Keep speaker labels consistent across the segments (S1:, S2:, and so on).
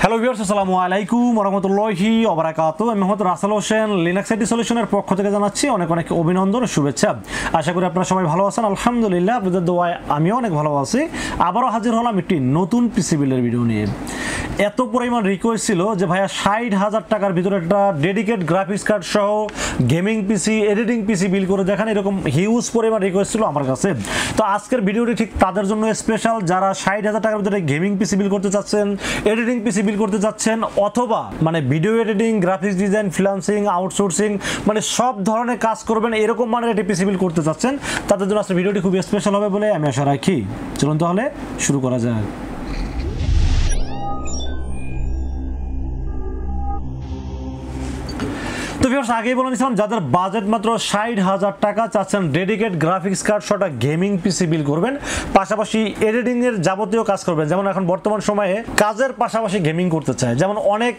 S1: Hello viewers, আসসালামু আলাইকুম ওয়া রাহমাতুল্লাহি ওয়া বারাকাতুহু। আমি মোহাম্মদ রাসেল হোসেন, লিনাক্স আইটি সলিউশনের পক্ষ থেকে জানাচ্ছি অনেক অনেক অভিনন্দন ও শুভেচ্ছা। আশা করি আপনারা সবাই ভালো আছেন। আলহামদুলিল্লাহ, আপনাদের দোয়ায় আমিও অনেক ভালো আছি। আবারও হাজির হলাম একটি নতুন পিসি বিল্ডের ভিডিও নিয়ে। এত পরিমাণ রিকোয়েস্ট ছিল যে ভাইয়া 60,000 টাকার ভিতরে একটা ডেডিকেট গ্রাফিক্স কার্ড সহ গেমিং পিসি, এডিটিং পিসি বিল্ড করে দেখান, এরকম হিউজ পরিমাণ রিকোয়েস্ট ছিল আমার কাছে। তো আজকের ভিডিওটি ঠিক তাদের জন্য স্পেশাল, যারা 60,000 টাকার ভিতরে গেমিং পিসি বিল্ড করতে চাচ্ছেন, এডিটিং পিসি বিল্ড করতে যাচ্ছেন, অথবা মানে video editing, graphics design, freelancing, outsourcing, মানে সব ধরনের কাজ করবেন এরকম মানের একটি পিসি বিল্ড করতে চাচ্ছেন, তাদের জন্য আজকের ভিডিওটি খুব স্পেশাল হবে বলে আমি আশা রাখি। চলুন তাহলে শুরু করা যাক। তো ভিউয়ার্স, আগেই বলে নিয়েছিলাম যাদের বাজেট মাত্র 60,000 টাকা, চাচ্ছেন ডেডিকেট গ্রাফিক্স কার্ড সহ গেমিং পিসি বিল্ড করবেন, পাশাপাশি এডিটিং এর যাবতীয় কাজ করবেন। যেমন এখন বর্তমান সময়ে কাজের পাশাপাশি গেমিং করতে চায়, যেমন অনেক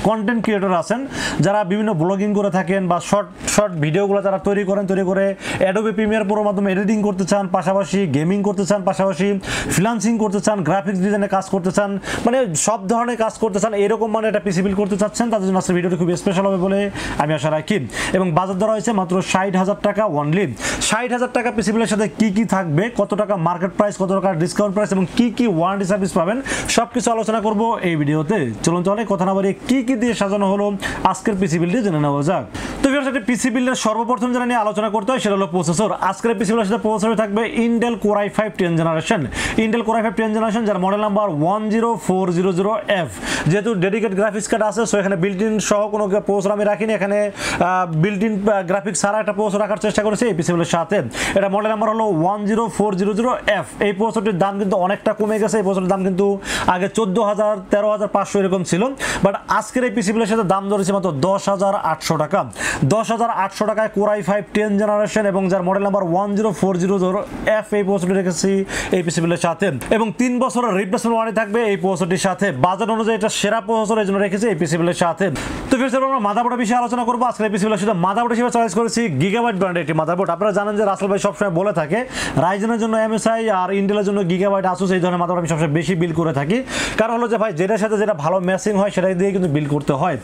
S1: কন্টেন্ট ক্রিয়েটর আছেন যারা বিভিন্ন ব্লগিং করে থাকেন বা শর্ট ভিডিওগুলো তারা তৈরি করে অ্যাডোবি প্রিমিয়ার প্রোর মাধ্যমে এডিটিং করতে চান, পাশাপাশি গেমিং করতে চান, পাশাপাশি ফ্রিল্যান্সিং করতে চান, গ্রাফিক্স ডিজাইনে কাজ করতে চান, মানে সব ধরনের কাজ করতে চান, এরকম মানে একটা পিসি বিল্ড করতে চাচ্ছেন, তাদের জন্য আজকের ভিডিওটি খুব স্পেশাল হবে বলে আমি আশা রাখি। এবং বাজার দর হয়েছে মাত্র 60,000 টাকা অনলি। 60,000 টাকা পিসি বিল্ডের সাথে কি কি থাকবে, কত টাকা মার্কেট প্রাইস, কত টাকা ডিসকাউন্ট প্রাইস এবং কি কি ওয়ারেন্টি সার্ভিস পাবেন, সবকিছু আলোচনা করব এই ভিডিওতে। চলুন তাহলে কথা না বাড়িয়ে কি কি দিয়ে সাজানো হলো আজকের পিসি বিল্ডে জেনে নেওয়া যাক। তো ভিউয়ার্স, একটা পিসি বিল্ডের সর্বপ্রথম যেটা নিয়ে আলোচনা করতে হয় সেটা হলো প্রসেসর। আজকের পিসি বিল্ডের সাথে প্রসেসর থাকবে Intel core i5 10 generation, Intel core i5 10 generation, যার মডেল নাম্বার 10400F। যেহেতু ডেডিকেট গ্রাফিক্স কার্ড আছে, সো এখানে বিল্ট ইন সহ কোনো প্রসেসর আমি রাখিনি, এখানে বিল্ট ইন গ্রাফিক্স ছাড়া একটা প্রসেসর রাখার চেষ্টা করেছি এই পিসি বিল্ডের সাথে। এটা মডেল নাম্বার হলো 10400F। এই প্রসেসরটির দাম কিন্তু অনেকটা কমে গেছে, এই প্রসেসরের দাম কিন্তু আগে 14,000 13,500 এরকম ছিল, বাট আজকের এই পিসি বিল্ডের সাথে দাম ধরেছে মাত্র 10,800 টাকা। 10,800 টাকায় কোর i5 10 জেনারেশন এবং যার মডেল নাম্বার 10400F এই প্রসেসরটি রেখেছি এই পিসি বিল্ডের সাথে, এবং 3 বছরের রিপ্লেসমেন্ট ওয়ারেন্টি থাকবে এই প্রসেসরটির সাথে। বাজেট অনুযায়ী এটা সেরা প্রসেসর, এই জন্য রেখেছি এই পিসি বিল্ডের সাথে। তো ফিরছে আমরা মাদারবোর্ডের বিষয়ে আলোচনা করবো। আজকের এই পিসি বিল্ডের সাথে মাদারবোর্ড হিসেবে চয়েস করেছি গিগাবাইট ব্র্যান্ডের একটি মাদারবোর্ড। আপনারা জানেন যে রাসেল ভাই সবসময় বলে থাকে রাইজেনের জন্য MSI আর ইন্টেলের জন্য গিগাবাইট, আসুস, এই ধরনের মাদারবোর্ড আমি সবসময় বেশি বিল্ড করে থাকি। কারণ হলো যে ভাই যেটার সাথে যেটা ভালো ম্যাচিং হয় সেটাই দিয়ে কিন্তু বিল্ড করতে হয়।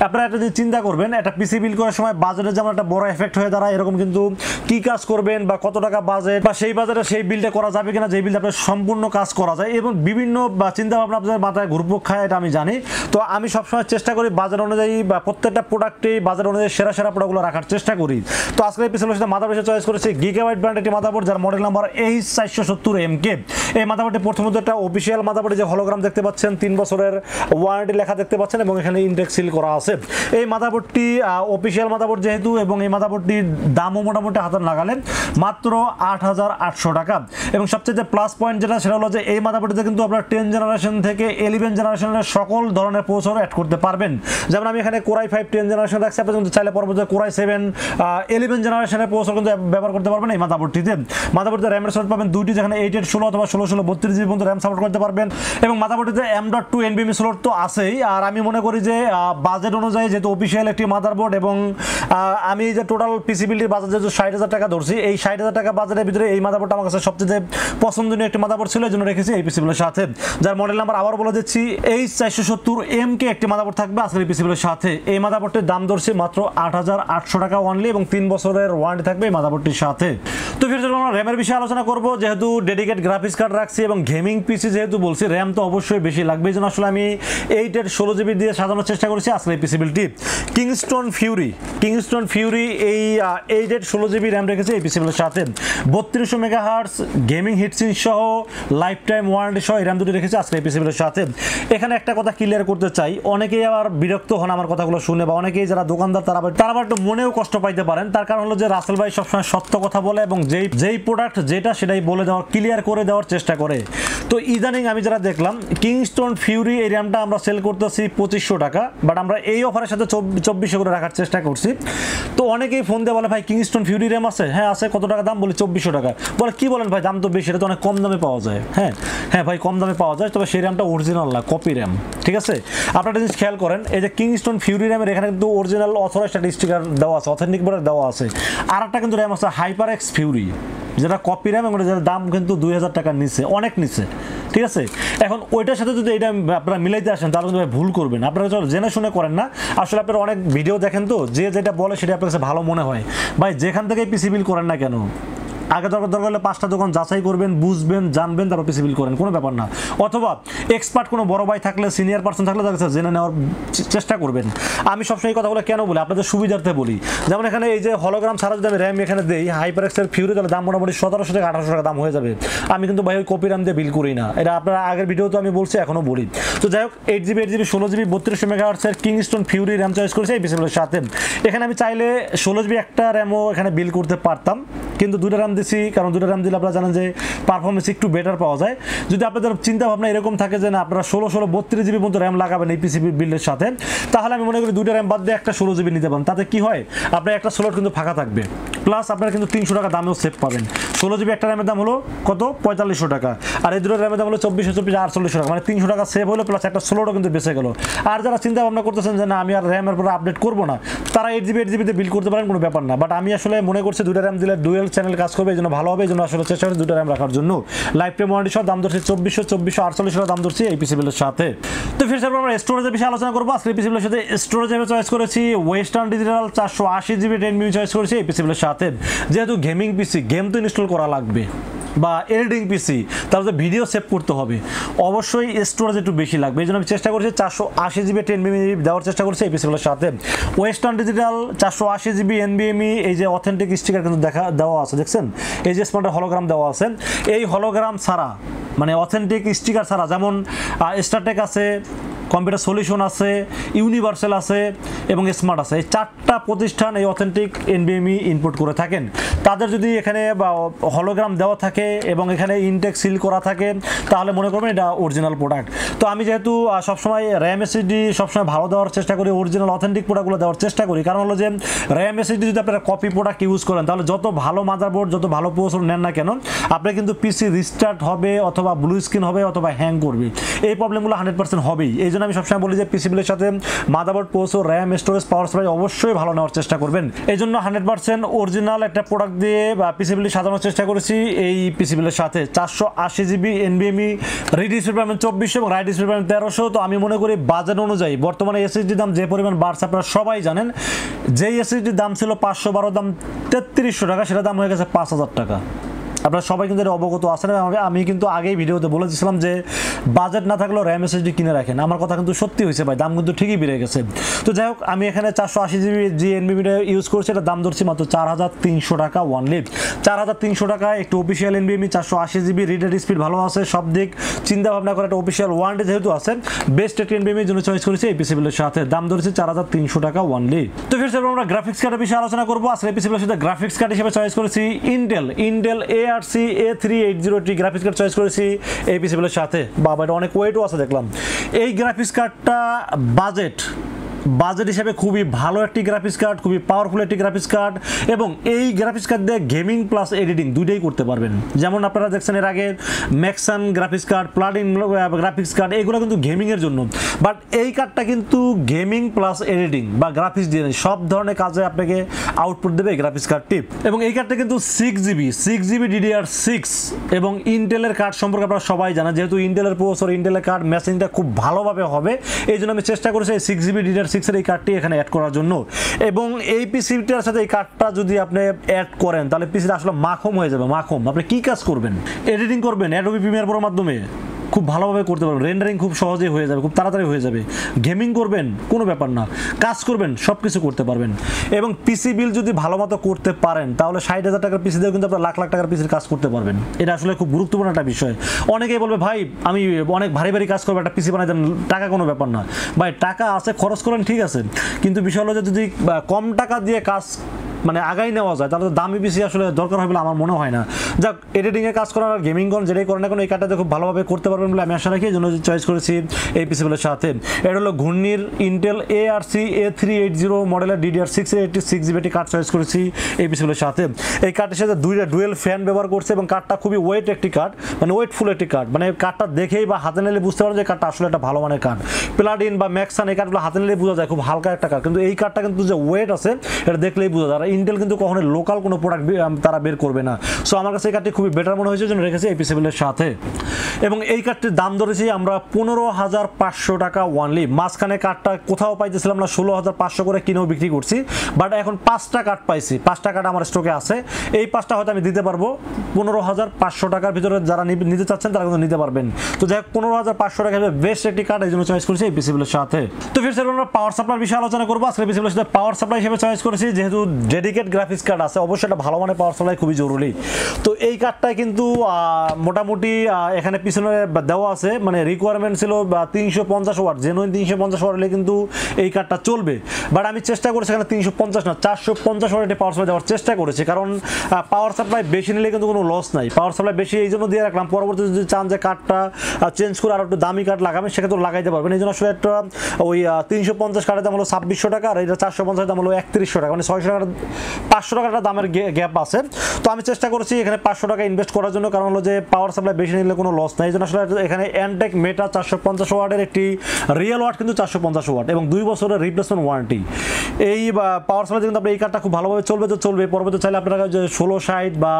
S1: আপনারা একটা যদি চিন্তা করবেন, একটা পিসি বিল্ড করার সময় বাজেটের যেমন একটা বড় এফেক্ট হয়ে দাঁড়ায়, এরকম কিন্তু কি কাজ করবেন বা কত টাকা বাজেট বা সেই বাজেটে সেই বিলটা করা যাবে কিনা, যে বিলটা আপনার সম্পূর্ণ কাজ করা যায়, এবং বিভিন্ন চিন্তা ভাবনা আপনাদের মাথায় ঘুরপোক খায়, এটা আমি জানি। তো আমি সবসময় চেষ্টা করি বাজেট অনুযায়ী বা প্রত্যেকটা প্রোডাক্টে বাজেট অনুযায়ী সেরা প্রোডাক্টগুলো রাখার চেষ্টা করি। তো আজকে এই পিসির সাথে মাদারবোর্ড চয়েস করেছি গিগাবাইট ব্র্যান্ডের একটি মাদারবোর্ড, যার মডেল নাম্বার H470MK। এই মাদারবোর্ডে প্রথমত একটা অফিসিয়াল মাদারবোর্ডে যে হলোগ্রাম দেখতে পাচ্ছেন, 3 বছরের ওয়ারেন্টি লেখা দেখতে পাচ্ছেন, এবং এখানে ইনটেক সিল করা আছে। এই মাদারবোর্ডটি অফিসিয়াল মাদারবোর্ড যেহেতু, এবং এই মাদারবোর্ডটির দামও মোটামুটি হাতের নাগালে মাত্র 8,800 টাকা। এবং সবচেয়ে প্লাস পয়েন্ট যেটা, সেটা হলো যে এই মাদারবোর্ডে কিন্তু আপনার 10 জেনারেশন থেকে 11 জেনারেশনের সকল ধরনের প্রসেসর অ্যাড করতে পারবেন। যেমন আমি এখানে কোর i5 10 জেনারেশন রাখছি, আপনি কিন্তু চাইলে পরবর্তীতে কোর i7 11 জেনারেশনের প্রসেসর কিন্তু ব্যবহার করতে পারবেন এই মাদারবোর্ডটিতে। মাদারবোর্ডে র্যামের সাপোর্ট পাবেন দুইটি, যেখানে 8/16 অথবা 16/32 পর্যন্ত র্যাম সাপোর্ট করতে পারবেন, এবং মাদারবোর্ডটিতে M.2 NVMe স্লট তো আছেই। আর আমি মনে করি যে বাজেট অনুযায়ী যেহেতু অফিসিয়াল একটি মাদারবোর্ড, এবং আমি যে টোটাল পিসি বিল্ডের বাজেট যেহেতু 60,000 টাকা ধরছি, এই 60,000 টাকা বাজেটের ভিতরে এই মাদারবোর্ডটা আমার কাছে সবচেয়ে পছন্দনীয় একটি মাদারবোর্ড ছিল, এই জন্য রেখেছি এই পিসি বিল্ডের সাথে। যার মডেল নাম্বার আবার বলে দিচ্ছি H470MK একটি মাদারবোর্ড থাকবে আজকের এই পিসি বিল্ডের সাথে। এই মাদারবোর্ডটির দাম ধরছি মাত্র 8,800 টাকা অনলি, এবং 3 বছরের ওয়ারেন্টি থাকবে এই মাদারবোর্ডটির সাথে। তো ফিরে আমরা র্যামের বিষয়ে আলোচনা করব। যেহেতু ডেডিকেট গ্রাফিক্স কার্ড রাখছি এবং গেমিং পিসি যেহেতু বলছি, র্যাম তো অবশ্যই বেশি লাগবে, এই জন্য আসলে আমি 8/16GB দিয়ে সাজানোর চেষ্টা করেছি আজকের এই পিসি বিল্ডটি। কিংস্টন ফিউরি এই 8/16GB র্যাম রেখেছে এই পিসি বিল্ডের সাথে। 3200 মেগাহার্টজ গেমিং হিটসিন সহ লাইফ টাইম ওয়ারেন্টি সহ এই র্যাম দুটি রেখেছে আজকের এই পিসি বিল্ডের সাথে। এখানে একটা কথা ক্লিয়ার করতে চাই, অনেকেই আবার বিরক্ত হন আমার কথাগুলো শুনে, বা অনেকেই যারা দোকানদার তারা আবার একটু মনেও কষ্ট পাইতে পারেন। তার কারণ হলো যে রাসেল ভাই সবসময় সত্য কথা বলে, এবং যেই প্রোডাক্ট যেটা সেটাই বলে দেওয়ার, ক্লিয়ার করে দেওয়ার চেষ্টা করে। তো ইদানিং আমি যারা দেখলাম কিংস্টন ফিউরি এই র্যামটা আমরা সেল করতেছি 2500 টাকা, বাট আমরা এই অফারের সাথে 2400 করে রাখার চেষ্টা করছি। তো অনেকেই ফোন দিয়ে বলে ভাই কিংস্টন ফিউরি র্যাম আছে? হ্যাঁ আছে। কত টাকা দাম? বলি 2400 টাকা। বলে কি বলেন ভাই, দাম তো বেশি, এটা তো অনেক কম দামে পাওয়া যায়। হ্যাঁ ভাই, কম দামে পাওয়া যায়, তবে সেই র্যামটা অরিজিনাল না, কপি র্যাম। ঠিক আছে, আপনারা জিনিস খেয়াল করেন, এই যে কিংস্টন ফিউরি র্যামের এখানে কিন্তু অরিজিনাল অথরাইজড একটা স্টিকার দেওয়া আছে, অথেন্টিক বোর্ডে দেওয়া আছে। আর একটা কিন্তু র্যাম আছে হাইপার এক্স ফিউরি, যেটা কপি র্যাম, এবং যেটার দাম কিন্তু 2000 টাকার নিচে, অনেক নিচে। ঠিক আছে। এখন ওইটার সাথে যদি এটা আপনারা মিলাইতে আসেন তাহলে কিন্তু ভাই ভুল করবেন। আপনারা জেনে শুনে করেন না, আসলে আপনারা অনেক ভিডিও দেখেন তো, যে যেটা বলে সেটা আপনার কাছে ভালো মনে হয়। ভাই যেখান থেকে পিসি বিল করেন না কেন, আগে দরকার হলে 5টা দোকান যাচাই করবেন, বুঝবেন, জানবেন, তারপর পিসি বিল করেন, কোনো ব্যাপার না। অথবা এক্সপার্ট কোনো বড় ভাই থাকলে, সিনিয়র পার্সন থাকলে তার কাছে জেনে নেওয়ার চেষ্টা করবেন। আমি সবসময় এই কথাগুলো কেন বলি, আপনাদের সুবিধার্থে বলি। যেমন এখানে এই যে হলোগ্রাম ছাড়া যদি আমি র্যাম এখানে দিই হাইপার এক্সের ফিউরি, তাহলে দাম মোটামুটি 1700 থেকে 1800 টাকা দাম হয়ে যাবে। আমি কিন্তু ভাই ওই কপি র্যাম দিয়ে বিল করি না, এটা আপনারা আগের ভিডিও তো আমি বলছি, এখনও বলি। তো যাই হোক 8GB 8GB 16GB 3200 মেগাহার্টজের কিংস্টন ফিউরি র্যাম চয়েস করেছি এই পিসিবিলের সাথে। এখানে আমি চাইলে 16GB একটা র্যামও এখানে বিল করতে পারতাম, কিন্তু 2টা র্যাম দিছি, কারণ 2টা র্যাম দিলে আপনারা জানেন যে পারফরমেন্স একটু বেটার পাওয়া যায়। যদি আপনাদের চিন্তা ভাবনা এরকম থাকে যে না আপনারা 16 32GB পর্যন্ত র্যাম লাগাবেন এই পিসিবি বিল্ডের সাথে, তাহলে আমি মনে করি 2টা র্যাম বাদ দিয়ে একটা 16GB নিতে পারেন। তাতে কি হয়, আপনার একটা স্লট কিন্তু ফাঁকা থাকবে, প্লাস আপনারা কিন্তু 300 টাকা দামেও সেভ পাবেন। 16GB একটা র্যামের দাম হলো কত, 4500 টাকা, আর এই 2টা র্যামের দাম হলো 2448 টাকা, মানে 300 টাকা সেভ হলো, প্লাস একটা স্লটও কিন্তু বেঁচে গেল। আর যারা চিন্তা ভাবনা করতেছেন যে না আমি আর র্যামের পরে আপডেট করবো না, তারা 8GB 8GB তে বিল করতে পারেন, কোনো ব্যাপার না। বাট আমি আসলে মনে করছি 2টা র্যাম দিলে ডুয়েল চ্যানেল কাজ করবে, এই জন্য ভালো হবে, এই জন্য আসলে চেষ্টা করছি 2টা র্যাম রাখার জন্য। লাইফ টাইম ওয়ারেন্টি সহ দাম ধরছি 2448 টাকা দাম ধরছি এই পিসি বিলের সাথে। তো ফির আমরা স্টোরেজের বিষয়ে আলোচনা করবো। আজকে পিসি বিলের সাথে স্টোরেজ আমি চয়েস করেছি western digital 480GB 10mm choice করেছি এই পিসি বিলের সাথে। যেহেতু গেমিং পিসি, গেম তো ইনস্টল করা লাগবে, বা এডিটিং পিসি, তারপরে ভিডিও সেভ করতে হবে, অবশ্যই স্টোরেজ একটু বেশি লাগবে, এই জন্য আমি চেষ্টা করছি 480GB 10mm দেওয়ার চেষ্টা করছি এই পিসিগুলোর সাথে। ওয়েস্টার্ন ডিজিটাল 480GB NVMe, এই যে অথেন্টিক স্টিকার কিন্তু দেওয়া আছে, দেখছেন এই যে স্মার্টের হলোগ্রাম দেওয়া আছে। এই হলোগ্রাম ছাড়া, মানে অথেন্টিক স্টিকার ছাড়া, যেমন স্টারটেক আছে, কম্পিউটার সলিউশন আছে, ইউনিভার্সাল আছে এবং স্মার্ট আছে, এই 4টা প্রতিষ্ঠান এই অথেন্টিক NVMe ইনপুট করে থাকেন। তাদের যদি এখানে হলোগ্রাম দেওয়া থাকে এবং এখানে ইনটেক সিল করা থাকে, তাহলে মনে করবেন এটা অরিজিনাল প্রোডাক্ট। তো আমি যেহেতু সবসময় র্যাম এসএসডি সবসময় ভালো দেওয়ার চেষ্টা করি, অরিজিনাল অথেন্টিক প্রোডাক্টগুলো দেওয়ার চেষ্টা করি, কারণ হলো যে র্যাম এসএসডি যদি আপনারা কপি প্রোডাক্ট ইউজ করেন, তাহলে যত ভালো মাদারবোর্ড, যত ভালো প্রসেসর নেন না কেন, আপনার কিন্তু পিসি রিস্টার্ট হবে, অথবা ব্লু স্ক্রিন হবে, অথবা হ্যাং করবে, এই প্রবলেমগুলো 100% হবেই। এই জন্য আমি সবসময় বলি যে পিসিবিলের সাথে motherboard, processor, RAM, storage, power supply অবশ্যই ভালো নেওয়ার চেষ্টা করবেন। এই জন্য 100% অরিজিনাল একটা প্রোডাক্ট দিয়ে বা পিসিবিল সাজানোর চেষ্টা করেছি এই পিসিবিলের সাথে। 480GB NVMe, রিড ডিসপ্লে পাবেন 2400 এবং রাইট ডিসপ্লে পাবেন 1300। তো আমি মনে করি বাজেট অনুযায়ী বর্তমানে এসএসডি দাম যে পরিমাণ বাড়ছে আপনারা সবাই জানেন, যেই এসএসডি দাম ছিল 512 দাম 3300 টাকা, সেটা দাম হয়ে গেছে 5000 টাকা। আপনারা সবাই কিন্তু এটা অবগত আছেন। আমি কিন্তু আগেই ভিডিওতে বলেছিলাম যে বাজেট না থাকলেও র্যাম এসএসডি কিনে রাখেন, আমার কথা কিন্তু সত্যি হয়েছে ভাই, দাম কিন্তু ঠিকই বেড়ে গেছে। তো যাই হোক আমি এখানে 480GB NVMe ইউজ করছি, এটা দাম ধরছি মাত্র 4300 টাকা ওয়ানলি। 4300 টাকায় একটু অফিসিয়াল NVMe 480GB, রিডের স্পিড ভালো আছে, সব দিক চিন্তা ভাবনা করে একটা অফিসিয়াল ওয়ারেন্টি যেহেতু আছে, বেস্ট একটা NVMe জন্য চয়েস করেছি এই পিসিবিলের সাথে, দাম ধরছি 4300 টাকা ওয়ানলি। তো ফির আমরা গ্রাফিক্স কার্ডের বিষয়ে আলোচনা করবো। আজকে এই পিসিবিলের সাথে গ্রাফিক্স কার্ড হিসেবে চয়েস করেছি Intel ARC A380T graphics card choice করেছি এই পিসিবিলের সাথে। বাবা এটা অনেক ওয়েটও আছে দেখলাম। এই গ্রাফিক্স কার্ডটা বাজেট হিসেবে খুবই ভালো একটি গ্রাফিক্স কার্ড, খুবই পাওয়ারফুল একটি গ্রাফিক্স কার্ড, এবং এই গ্রাফিক্স কার্ড দিয়ে গেমিং প্লাস এডিটিং দুইটাই করতে পারবেন। যেমন আপনারা দেখছেন এর আগে ম্যাক্সান গ্রাফিক্স কার্ড, প্লাটিন গ্রাফিক্স কার্ড, এগুলো কিন্তু গেমিংয়ের জন্য, বাট এই কার্ডটা কিন্তু গেমিং প্লাস এডিটিং বা গ্রাফিক্স ডিজাইন সব ধরনের কাজে আপনাকে আউটপুট দেবে এই গ্রাফিক্স কার্ডটি। এবং এই কার্ডটা কিন্তু 6GB DDR6 এবং ইন্টেলের কার্ড সম্পর্কে আপনারা সবাই জানেন, যেহেতু ইন্টেলের প্রসেসর, ইন্টেলের কার্ড ম্যাচিংটা খুব ভালোভাবে হবে, এই জন্য আমি চেষ্টা করেছি এই 6GB DDR6 এর এই কার্ডটি এখানে অ্যাড করার জন্য। এবং এই পিসিটার সাথে এই কার্ডটা যদি আপনি অ্যাড করেন, তাহলে পিসিটা আসলে মাখম হয়ে যাবে। মাখম আপনি কি কাজ করবেন? এডিটিং করবেন অ্যাডোবি প্রিমিয়ার প্রোর মাধ্যমে, খুব ভালোভাবে করতে পারবেন, রেন্ডারিং খুব সহজেই হয়ে যাবে, খুব তাড়াতাড়ি হয়ে যাবে। গেমিং করবেন, কোনো ব্যাপার না, কাজ করবেন, সব কিছু করতে পারবেন। এবং পিসি বিল যদি ভালো মতো করতে পারেন, তাহলে 60,000 টাকার পিসি দিয়েও কিন্তু আপনার লাখ লাখ টাকার পিসির কাজ করতে পারবেন। এটা আসলে খুব গুরুত্বপূর্ণ একটা বিষয়। অনেকেই বলবে ভাই আমি অনেক ভারী ভারী কাজ করবো, একটা পিসি বানাই দেন, টাকা কোনো ব্যাপার না। ভাই টাকা আছে, খরচ করেন, ঠিক আছে, কিন্তু বিষয় হলো যে যদি কম টাকা দিয়ে কাজ মানে আগাই নেওয়া যায়, তাহলে তো দামি পিসি আসলে দরকার হয় বলে আমার মনে হয় না। যাক, এডিটিংয়ে কাজ করার আর গেমিং করেন, যেটাই করেন না কোনো, এই কার্ডটাতে খুব ভালোভাবে করতে পারবেন বলে আমি আশা রাখি, এই জন্য চয়েস করেছি এই পিসিগুলোর সাথে। এটা হলো ঘূর্ণির ইন্টেল ARC A380 মডেলের DDR6 এর 6GB কার্ড চয়েস করেছি এই পিসিগুলোর সাথে। এই কার্ডের সাথে দুইটা ডুয়েল ফ্যান ব্যবহার করছে এবং কার্ডটা খুবই ওয়েট একটি কার্ড, মানে ওয়েটফুল একটি কার্ড, মানে কার্ডটা দেখেই বা হাতে নিলে বুঝতে পারবেন যে কার্ডটা আসলে একটা ভালো মানের কার্ড। প্লাটিন বা ম্যাক্সান এই কার্ডগুলো হাতে নিলে বোঝা যায় খুব হালকা একটা কার্ড, কিন্তু এই কার্ডটা কিন্তু যে ওয়েট আছে এটা দেখলেই বোঝা যায়। ইন্টেল কিন্তু কখনোই লোকাল কোনো প্রোডাক্ট তারা বের করবে না। সো আমার কাছে এই কার্ডটি খুবই বেটার মনে হয়েছে, জন্য রেখেছি এই পিসি বিলের সাথে। এবং এই কার্ডটির দাম ধরেছি আমরা 15,500 টাকা ওয়ানলি। মাঝখানে কার্ডটা কোথাও পাইতেছিলাম না, 16,500 করে কিনেও বিক্রি করছি, বাট এখন 5টা কার্ড পাইছি, 5টা কার্ড আমার স্টকে আছে। এই 5টা হয়তো আমি দিতে পারবো 15,500 টাকার ভিতরে, যারা নিতে চাচ্ছেন তারা কিন্তু নিতে পারবেন। তো যাই হোক 15,500 টাকা বেস্ট একটি কার্ড, এই জন্য চয়েস করেছি এই পিসি বিলের সাথে। তো ফির আমরা পাওয়ার সাপ্লাইয়ের বিষয়ে আলোচনা করবো। আজকে পিসি বিলের সাথে পাওয়ার সাপ্লাই হিসেবে চয়েস করেছি, যেহেতু ডেডিকেট গ্রাফিক্স কার্ড আছে, অবশ্যই একটা ভালো মানের পাওয়ার সাপ্লাই খুবই জরুরি। তো এই কার্ডটায় কিন্তু মোটামুটি এখানে পিছনে দেওয়া আছে, মানে রিকোয়ারমেন্ট ছিল 350 ওয়াট, জেনুইন 350 ওয়াট হলে কিন্তু এই কার্ডটা চলবে। বাট আমি চেষ্টা করেছি এখানে 350 না 450 ওয়াটের পাওয়ার সাপ্লাই দেওয়ার চেষ্টা করেছি, কারণ পাওয়ার সাপ্লাই বেশি নিলে কিন্তু কোনো লস নাই। পাওয়ার সাপ্লাই বেশি এই জন্য দিয়ে রাখলাম, পরবর্তী যদি চান যে কার্ডটা চেঞ্জ করে আর একটু দামি কার্ড লাগাবেন সেক্ষেত্রে লাগাইতে পারবেন। এই জন্য আসলে একটা ওই 350 কার্ডের দাম হলো 2600 টাকা, আর এটা 450 দাম হলো 3100 টাকা, মানে 600 টাকা 500 টাকার দামের গ্যাপ আছে। তো আমি চেষ্টা করেছি এখানে 500 টাকা ইনভেস্ট করার জন্য, কারণ হলো যে পাওয়ার সাপ্লাই বেশি নিলে কোনো লস নাই। এই জন্য আসলে এখানে অ্যান্টেক মেটা 450 ওয়াটের একটি রিয়েল ওয়াট কিন্তু 450 ওয়াট এবং 2 বছরের রিপ্লেসমেন্ট ওয়ারেন্টি। এই পাওয়ার সাপ্লাই কিন্তু আপনার এই কার্ডটা খুব ভালোভাবে চলবে, তো চলবে। পরবর্তী চাইলে আপনারা যে 1660 বা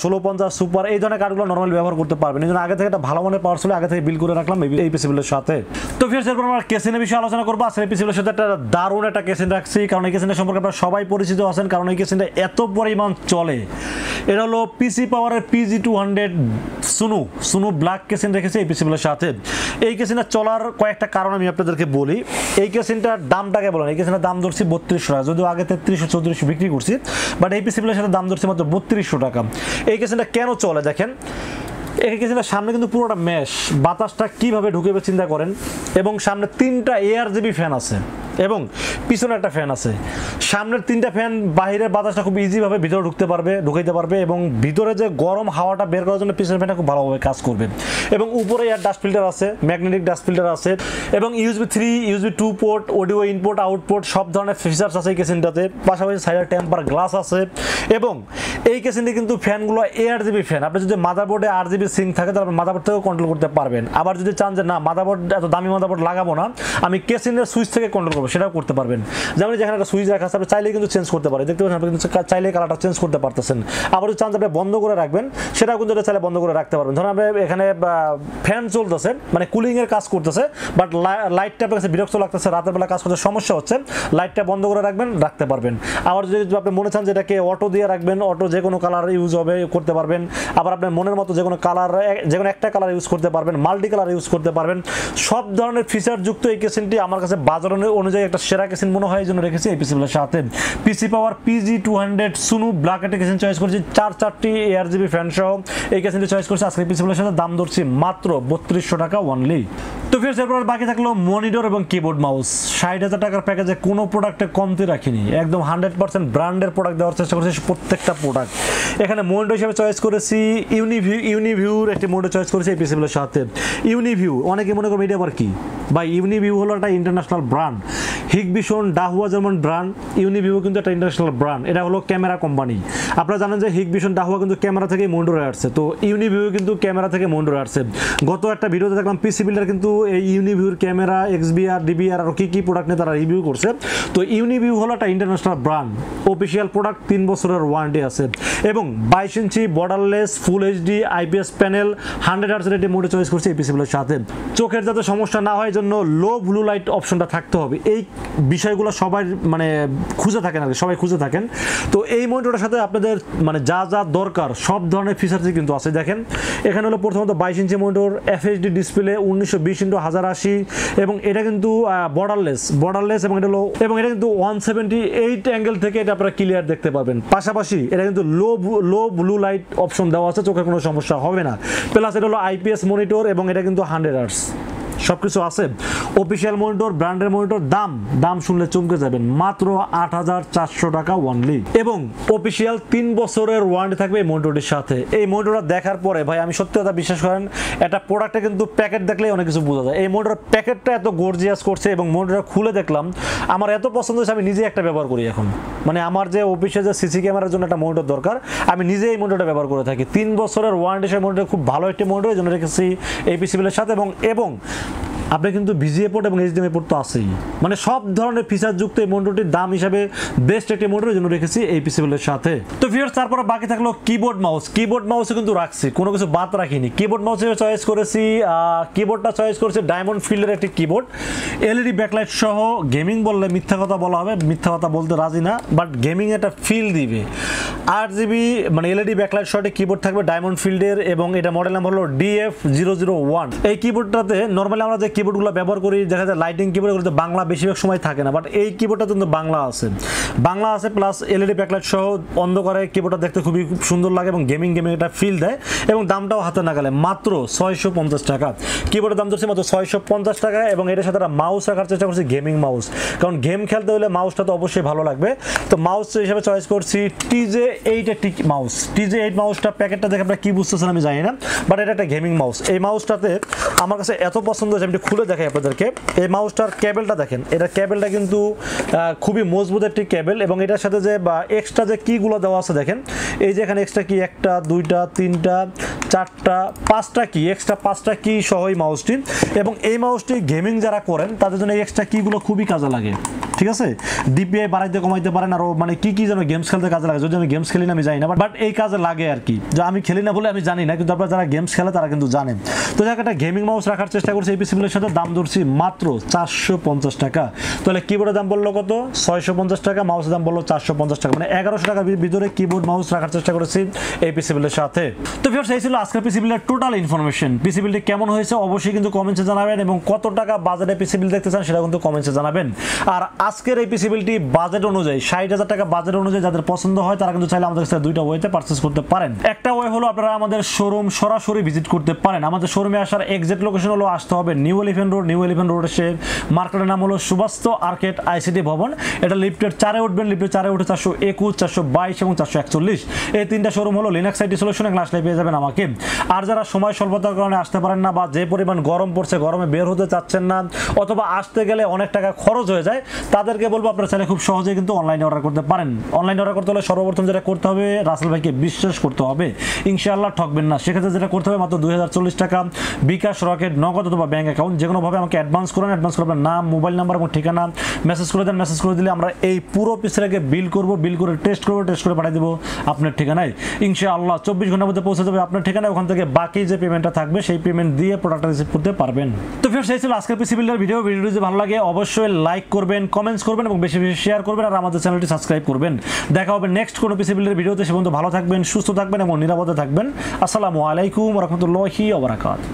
S1: 1650 সুপার এই ধরনের কার্ডগুলো নর্মালি ব্যবহার করতে পারবেন। এই জন্য আগে থেকে একটা ভালো মানের পাওয়ার সাপ্লাই আগে থেকে বিল করে রাখলাম এই পিসি বিলের সাথে। তো ফির এরপর আমরা কেসিনের বিষয়ে আলোচনা করবো। আসলে পিসি বিলের সাথে একটা দারুণ একটা কেসিন রাখছি, কারণ এই কেসিনটা সম্পর্কে আপনারা সবাই পরিচিত আছেন, কারণ এই কেসিনটা এত পরিমাণ চলে। এটা হলো পিসি পাওয়ারের PG200 সুনো ব্ল্যাক কেসিন রেখেছে এই পিসি বিলের সাথে। এই কেসিনটা চলার কয়েকটা কারণ আমি আপনাদেরকে বলি। এই কেসিনটার দামটাকে বলেন, এই কেসিনটার দাম ধরছি 3200 টাকা, যদিও আগে 3300-3400 বিক্রি করছি, বাট এই পিসি বিলের সাথে দাম ধরছি মাত্র 3200 টাকা। এই কেসিনটা কেন চলে দেখেন, এই কেসিনটার সামনে কিন্তু পুরোটা মেশ, বাতাসটা কিভাবে ঢুকেবে চিন্তা করেন, এবং সামনে 3টা ARGB ফ্যান আছে এবং পিছনে একটা ফ্যান আছে। সামনের 3টা ফ্যান বাহিরের বাতাসটা খুব ইজিভাবে ভিতরে ঢুকাইতে পারবে এবং ভিতরে যে গরম হাওয়াটা বের করার জন্য পিছনের ফ্যানটা খুব ভালোভাবে কাজ করবে। এবং উপরে এয়ার ডাস্ট ফিল্টার আছে, ম্যাগনেটিক ডাস্ট ফিল্টার আছে, এবং USB 3, USB 2 port, audio input output সব ধরনের ফিচার্স আছে এই কেসিনটাতে। পাশাপাশি সাইডে টেম্পার গ্লাস আছে, এবং এই কেসিনটি কিন্তু ফ্যানগুলো ARGB ফ্যান। আপনি যদি মাদারবোর্ডে RGB সিং থাকে তাহলে মাদারবোর্ড থেকেও কন্ট্রোল করতে পারবেন। আবার যদি চান যে না মাদারবোর্ড এত দামি মাদারবোর্ড লাগাবো না, আমি কেসিনের সুইচ থেকে কন্ট্রোল করবো, সেটাও করতে পারবেন। যেমন যেখানে একটা সুইচ রাখা আছে আপনি চাইলেই কিন্তু চেঞ্জ করতে পারেন, দেখতে পাচ্ছেন আপনি কিন্তু চাইলেই কালারটা চেঞ্জ করতে পারতেছেন। আবার যদি চান আপনি বন্ধ করে রাখবেন, সেটাও কিন্তু চাইলে বন্ধ করে রাখতে পারবেন। ধরুন আপনি এখানে ফ্যান চলতেছে, মানে কুলিং এর কাজ করতেছে, বাট লাইটটা আপনার কাছে বিরক্ত লাগতেছে, রাতের বেলা কাজ করতে সমস্যা হচ্ছে, লাইটটা বন্ধ করে রাখতে পারবেন। আবার যদি আপনি মনে চান যে এটাকে অটো দিয়ে রাখবেন, অটো যে কোনো কালার ইউজ হবে করতে পারবেন। আবার আপনার মনের মতো যে কোনো কালার, যে কোনো একটা কালার ইউজ করতে পারবেন, মাল্টি কালার ইউজ করতে পারবেন। সব ধরনের ফিচার যুক্ত এই কেসিনটি আমার কাছে বাজার অনুযায়ী একটা সেরা কেসিন মনে হয়, এই জন্য রেখেছি এই পিসি বিলের সাথে। পিসি পাওয়ার PG200 সুনো ব্ল্যাক একটা কেসিন চয়েস করেছি, 4টি ARGB ফ্যান সহ এই কেসিনটি চয়েস করেছি। আজকে পিসি বিলের সাথে দাম ধরছি মাত্র 3200 টাকা ওয়ানলি। তো ফির এরপর বাকি থাকলো মনিটর এবং কিবোর্ড মাউস। 60,000 টাকার প্যাকেজে কোনো প্রোডাক্টে কমতি রাখিনি, একদম 100% ব্র্যান্ডের প্রোডাক্ট দেওয়ার চেষ্টা করেছি প্রত্যেকটা প্রোডাক্ট। এখানে মনিটর হিসেবে চয়েস করেছি ইউনিভিউর একটি মনিটর চয়েস করেছি এই পিসি বিলের সাথে। ইউনিভিউ অনেকে মনে করবে এটা আবার কি ভাই, ইউনিভিউ হলো একটা ইন্টারন্যাশনাল ব্র্যান্ড। হিগবিশন ডাহুয়া যেমন ব্র্যান্ড, ইউনিভিউ কিন্তু একটা ইন্টারন্যাশনাল ব্র্যান্ড। এটা হলো ক্যামেরা কোম্পানি। আপনারা জানেন যে হিগবিশন ডাহুয়া কিন্তু ক্যামেরা থেকে মনিটরে আসছে, তো ইউনিভিউ কিন্তু ক্যামেরা থেকে মনিটরে আসছে। গত একটা ভিডিওতে দেখলাম পিসি বিল্ডার কিন্তু এই ইউনিভিউর ক্যামেরা, XBR, DBR আর কি প্রোডাক্ট নিয়ে তারা রিভিউ করছে। তো ইউনিভিউ হলো একটা ইন্টারন্যাশনাল ব্র্যান্ড, অফিসিয়াল প্রোডাক্ট, 3 বছরের ওয়ারেন্টি আছে, এবং 22 inch borderless full HD IPS panel 100 Hz রেটে মোডে চয়েস করছে এই পিসি বিলের সাথে। চোখের যাতে সমস্যা না হয় জন্য লো ব্লু লাইট অপশনটা থাকতে হবে। এই বিষয়গুলো সবাই মানে খুঁজে থাকেন আর সবাই খুঁজে থাকেন। তো এই মনিটরটার সাথে আপনাদের মানে যা যা দরকার সব ধরনের ফিচার্সই কিন্তু আছে। দেখেন এখানে হলো প্রথমত 22 inch monitor, FHD display 1920x1080, এবং এটা কিন্তু বর্ডারলেস এবং এটা কিন্তু 178 অ্যাঙ্গেল থেকে এটা আপনারা ক্লিয়ার দেখতে পাবেন। পাশাপাশি এটা কিন্তু লো ব্লু লাইট অপশন দেওয়া আছে, চোখের কোনো সমস্যা হবে না। প্লাস এটা হলো IPS মনিটর এবং এটা কিন্তু 100 Hz সবকিছু আছে। অফিসিয়াল মনিটর, ব্র্যান্ডের মনিটর, দাম শুনলে চমকে যাবেন, মাত্র 8400 টাকা ওয়ানলি, এবং অফিসিয়াল 3 বছরের ওয়ারেন্টি থাকবে এই মনিটরটির সাথে। এই মনিটরটা দেখার পরে ভাই আমি সত্যি কথা বিশ্বাস করেন, এটা প্রোডাক্টে কিন্তু প্যাকেট দেখলেই অনেক কিছু বোঝা যায়। এই মনিটর প্যাকেটটা এত গর্জিয়াস করছে এবং মনিটরটা খুলে দেখলাম, আমার এত পছন্দ হয়েছে, আমি নিজে একটা ব্যবহার করি এখন। মানে আমার যে অফিসে যে সিসি ক্যামেরার জন্য একটা মনিটর দরকার, আমি নিজে এই মনিটরটা ব্যবহার করে থাকি। 3 বছরের ওয়ারেন্টি সহ মনিটর, খুব ভালো একটি মনিটর, এই জন্য রেখেছি এই পিসি বিলের সাথে। এবং আপনি কিন্তু ভিজিএ পোর্ট এবং এইচডিএমআই পোর্ট তো আছেই, মানে সব ধরনের ফিচার যুক্ত এই মনিটরটির দাম হিসাবে বেস্ট একটি মনিটরের জন্য রেখেছি এই পিসি বিল্ডের সাথে। তো ভিউয়ার্স তারপরে বাকি থাকলো কিবোর্ড মাউস। কিবোর্ড মাউসে কিন্তু রাখছি, কোনো কিছু বাদ রাখিনি। কিবোর্ড মাউসে চয়েস করেছি, কিবোর্ডটা চয়েস করেছি ডায়মন্ড ফিল্ডের একটি কিবোর্ড, এলইডি ব্যাকলাইট সহ। গেমিং বললে মিথ্যা কথা বলা হবে, মিথ্যা কথা বলতে রাজি না, বাট গেমিং একটা ফিল দিবে। 8GB মানে এলইডি ব্যাকলাইট সহ কিবোর্ড থাকবে ডায়মন্ড ফিল্ডের, এবং এটা মডেল নাম্বার হলো DF001। এই কিবোর্ডটাতে নর্মালি আমরা যে কিবোর্ডগুলো ব্যবহার করি দেখা যায় লাইটিং কিবোর্ডগুলোতে বাংলা বেশিরভাগ সময় থাকে না, বাট এই কিবোর্ডটা কিন্তু বাংলা আছে প্লাস এলইডি ব্যাকলাইট সহ অন্ধকারে কিবোর্ডটা দেখতে খুবই সুন্দর লাগে এবং গেমিং একটা ফিল দেয়, এবং দামটাও হাতে নাগালে মাত্র 650 টাকা। কিবোর্ডের দাম ধরছি মাত্র 650 টাকা, এবং এটার সাথে একটা মাউস রাখার চেষ্টা করছি, গেমিং মাউস, কারণ গেম খেলতে হলে মাউসটা তো অবশ্যই ভালো লাগবে। তো মাউস হিসেবে চয়েস করছি TJ8 মাউস। TJ8 মাউসটা প্যাকেটটা দেখে আপনারা কি বুঝতেছেন আমি জানি না, বাট এটা একটা গেমিং মাউস। এই মাউসটাতে আমার কাছে এত পছন্দ হয়েছে, আমি খুলে দেখাই আপনাদেরকে। এই মাউসটার কেবলটা দেখেন, এটা কেবলটা কিন্তু খুবই মজবুত একটি কেবল, এবং এটার সাথে যে এক্সট্রা যে কিগুলো দেওয়া আছে দেখেন, এই যে এখানে এক্সট্রা কি 1টা 2টা 3টা 4টা 5টা কি, এক্সট্রা 5টা কি সহ এই মাউসটি। এবং এই মাউসটি গেমিং যারা করেন তাদের জন্য এই এক্সট্রা কিগুলো খুবই কাজে লাগে, ঠিক আছে। ডিপিআই বাড়াইতে কমাইতে পারেন, আরও মানে কি যেন গেমস খেলতে কাজে লাগে, যদি আমি গেমস খেলি না আমি জানি না, বাট এই কাজে লাগে আর কি। যা আমি খেলি না বলে আমি জানি না, কিন্তু আপনারা যারা গেমস খেলে তারা কিন্তু জানেন। তো যাকে একটা গেমিং মাউস রাখার চেষ্টা করছি এই পিসিবিলের সাথে, দাম ধরছি মাত্র 450 টাকা। তাহলে কিবোর্ডের দাম বললো কত? 650 টাকা, মাউসের দাম বললো 450 টাকা, মানে 1100 টাকার ভিতরে কিবোর্ড মাউস রাখার চেষ্টা করেছি এই পিসিবিলের সাথে। তো ভিউয়ার্স এই ছিল আজকের পিসিবিলের টোটাল ইনফরমেশন। পিসিবিলটি কেমন হয়েছে অবশ্যই কিন্তু কমেন্টসে জানাবেন, এবং কত টাকা বাজেটে পিসিবিল দেখতে চান সেটা কিন্তু কমেন্টসে জানাবেন। আর আজকের এই পিসিবিলটি বাজেট অনুযায়ী 60,000 টাকা বাজেট অনুযায়ী যাদের পছন্দ হয় তারা কিন্তু চাইলে আমাদের কাছে দুইটা ওয়েতে পারচেজ করতে পারেন। একটা ওয়ে হলো আপনারা আমাদের শোরুম সরাসরি ভিজিট করতে পারেন। আমাদের শোরুমে আসার এক্সাক্ট লোকেশন হলো আসতে হবে নিউ এলিফ্যান্ট রোড এসে মার্কেটের নাম হলো সুবাস্তু আর্কেড আইসিটি ভবন। এটা লিফটের 4-এ উঠবেন, লিফটের 4-এ উঠে 421, 422 এবং 441 এই তিনটা শোরুম হলো লিনাক্স আইটি সলিউশন, আসলে পেয়ে যাবেন আমাকে। আর যারা সময় স্বল্পতার কারণে আসতে পারেন না, বা যে পরিমাণ গরম পড়ছে গরমে বের হতে চাচ্ছেন না, অথবা আসতে গেলে অনেক টাকা খরচ হয়ে যায়, তাদেরকে বলবো আপনারা চাইলে খুব সহজে কিন্তু অনলাইনে অর্ডার করতে পারেন। অনলাইনে অর্ডার করতে হলে সর্বপ্রথম যেটা করতে হবে, রাসেল ভাইকে বিশ্বাস করতে হবে, ইনশাআল্লাহ ঠকবেন না। সেক্ষেত্রে যেটা করতে হবে মাত্র 2040 টাকা বিকাশ, রকেট, নগদ অথবা ব্যাংক অ্যাকাউন্ট যে কোনোভাবে আমাকে অ্যাডভান্স করেন। অ্যাডভান্স করে আপনার নাম, মোবাইল নাম্বার এবং ঠিকানা মেসেজ করে দেন। মেসেজ করে দিলে আমরা এই পুরো পিসটাকে বিল করবো, বিল করে টেস্ট করবো, টেস্ট করে পাঠিয়ে দেবো আপনার ঠিকানায়। ইনশাআল্লাহ 24 ঘন্টার মধ্যে পৌঁছে যাবে আপনার ঠিকানায়। ওখান থেকে বাকি যে পেমেন্টটা থাকবে সেই পেমেন্ট দিয়ে প্রোডাক্টটা রিসিভ করতে পারবেন। তো ফির সেই ছিল আজকের পিসি বিল্ডার ভিডিও। ভিডিওটি যদি ভালো লাগে অবশ্যই লাইক করবেন, কমেন্টস করবেন এবং বেশি বেশি শেয়ার করবেন, আর আমাদের চ্যানেলটি সাবস্ক্রাইব করবেন। দেখা হবে নেক্সট কোনো পিসি বিল্ডার ভিডিওতে। সে পর্যন্ত ভালো থাকবেন, সুস্থ থাকবেন এবং নিরাপদে থাকবেন। আসসালামু আলাইকুম ওয়া রাহমাতুল্লাহি ওয়া বারাকাতুহু।